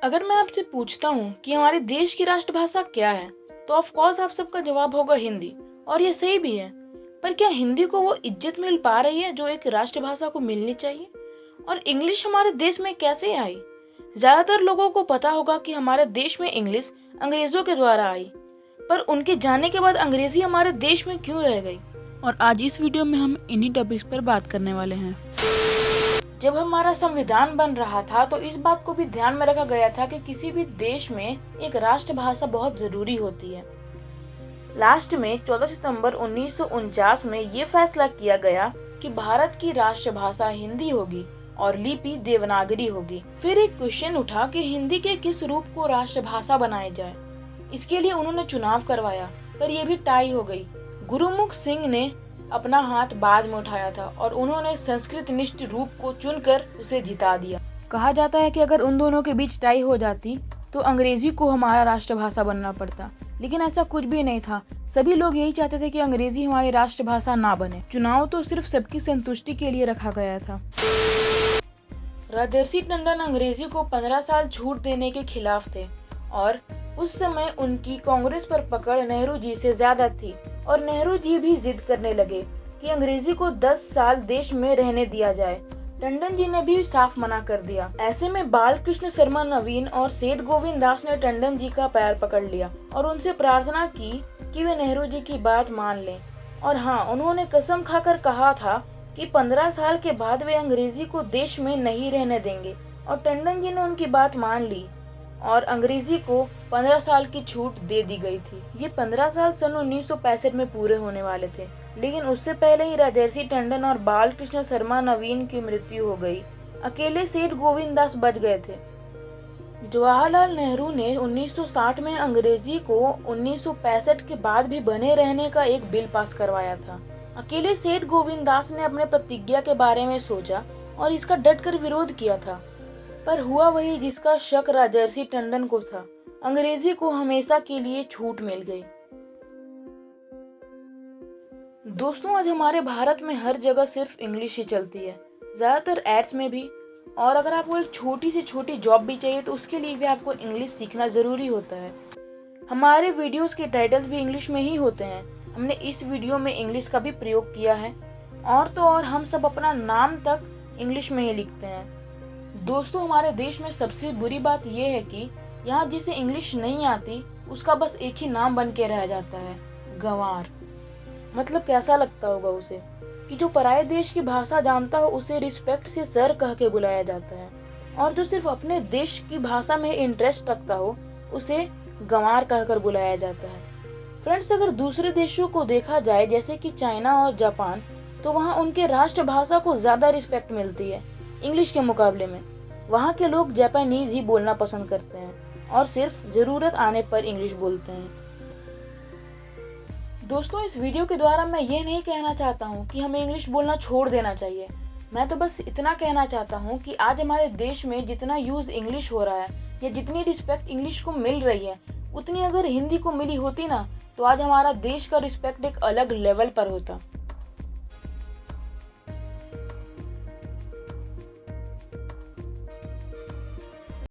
अगर मैं आपसे पूछता हूँ कि हमारे देश की राष्ट्रभाषा क्या है, तो ऑफ कोर्स आप सबका जवाब होगा हिंदी। और ये सही भी है। पर क्या हिंदी को वो इज्जत मिल पा रही है जो एक राष्ट्रभाषा को मिलनी चाहिए? और इंग्लिश हमारे देश में कैसे आई? ज्यादातर लोगों को पता होगा कि हमारे देश में इंग्लिश अंग्रेजों के द्वारा आई, पर उनके जाने के बाद अंग्रेजी हमारे देश में क्यों रह गई? और आज इस वीडियो में हम इन्हीं टॉपिक्स पर बात करने वाले हैं। जब हमारा संविधान बन रहा था तो इस बात को भी ध्यान में रखा गया था कि किसी भी देश में एक राष्ट्रभाषा बहुत जरूरी होती है। लास्ट में 14 सितंबर 1949 में ये फैसला किया गया कि भारत की राष्ट्रभाषा हिंदी होगी और लिपि देवनागरी होगी। फिर एक क्वेश्चन उठा कि हिंदी के किस रूप को राष्ट्रभाषा बनाया जाए। इसके लिए उन्होंने चुनाव करवाया, पर यह भी टाई हो गई। गुरुमुख सिंह ने अपना हाथ बाद में उठाया था और उन्होंने संस्कृत निष्ठ रूप को चुनकर उसे जिता दिया। कहा जाता है कि अगर उन दोनों के बीच टाई हो जाती तो अंग्रेजी को हमारा राष्ट्रभाषा बनना पड़ता, लेकिन ऐसा कुछ भी नहीं था। सभी लोग यही चाहते थे कि अंग्रेजी हमारी राष्ट्रभाषा ना बने। चुनाव तो सिर्फ सबकी संतुष्टि के लिए रखा गया था। राजर्षि टंडन अंग्रेजी को 15 साल छूट देने के खिलाफ थे और उस समय उनकी कांग्रेस पर पकड़ नेहरू जी से ज्यादा थी और नेहरू जी भी जिद करने लगे कि अंग्रेजी को 10 साल देश में रहने दिया जाए। टंडन जी ने भी साफ मना कर दिया। ऐसे में बालकृष्ण शर्मा नवीन और सेठ गोविंद दास ने टंडन जी का पैर पकड़ लिया और उनसे प्रार्थना की कि वे नेहरू जी की बात मान लें। और हाँ, उन्होंने कसम खाकर कहा था कि 15 साल के बाद वे अंग्रेजी को देश में नहीं रहने देंगे, और टंडन जी ने उनकी बात मान ली और अंग्रेजी को 15 साल की छूट दे दी गई थी। ये 15 साल सन 1965 में पूरे होने वाले थे, लेकिन उससे पहले ही राजर्षि टंडन और बालकृष्ण शर्मा नवीन की मृत्यु हो गई। अकेले सेठ गोविंद दास बच गए थे। जवाहरलाल नेहरू ने 1960 में अंग्रेजी को 1965 के बाद भी बने रहने का एक बिल पास करवाया था। अकेले सेठ गोविंद दास ने अपने प्रतिज्ञा के बारे में सोचा और इसका डटकर विरोध किया था, पर हुआ वही जिसका शक राजर्षि टंडन को था। अंग्रेजी को हमेशा के लिए छूट मिल गई। दोस्तों, आज हमारे भारत में हर जगह सिर्फ इंग्लिश ही चलती है, ज्यादातर एड्स में भी। और अगर आपको एक छोटी से छोटी जॉब भी चाहिए तो उसके लिए भी आपको इंग्लिश सीखना जरूरी होता है। हमारे वीडियोस के टाइटल्स भी इंग्लिश में ही होते हैं। हमने इस वीडियो में इंग्लिश का भी प्रयोग किया है, और तो और हम सब अपना नाम तक इंग्लिश में ही लिखते हैं। दोस्तों, हमारे देश में सबसे बुरी बात यह है कि यहाँ जिसे इंग्लिश नहीं आती उसका बस एक ही नाम बन के रह जाता है, गंवार। मतलब कैसा लगता होगा उसे कि जो पराये देश की भाषा जानता हो उसे रिस्पेक्ट से सर कह के बुलाया जाता है, और जो सिर्फ अपने देश की भाषा में इंटरेस्ट रखता हो उसे गंवार कहकर बुलाया जाता है। फ्रेंड्स, अगर दूसरे देशों को देखा जाए जैसे कि चाइना और जापान, तो वहाँ उनके राष्ट्रभाषा को ज्यादा रिस्पेक्ट मिलती है इंग्लिश के मुकाबले में। वहाँ के लोग जापानीज ही बोलना पसंद करते हैं और सिर्फ जरूरत आने पर इंग्लिश बोलते हैं। दोस्तों, इस वीडियो के द्वारा मैं ये नहीं कहना चाहता हूँ कि हमें इंग्लिश बोलना छोड़ देना चाहिए। मैं तो बस इतना कहना चाहता हूँ कि आज हमारे देश में जितना यूज इंग्लिश हो रहा है या जितनी रिस्पेक्ट इंग्लिश को मिल रही है, उतनी अगर हिंदी को मिली होती ना, तो आज हमारा देश का रिस्पेक्ट एक अलग लेवल पर होता।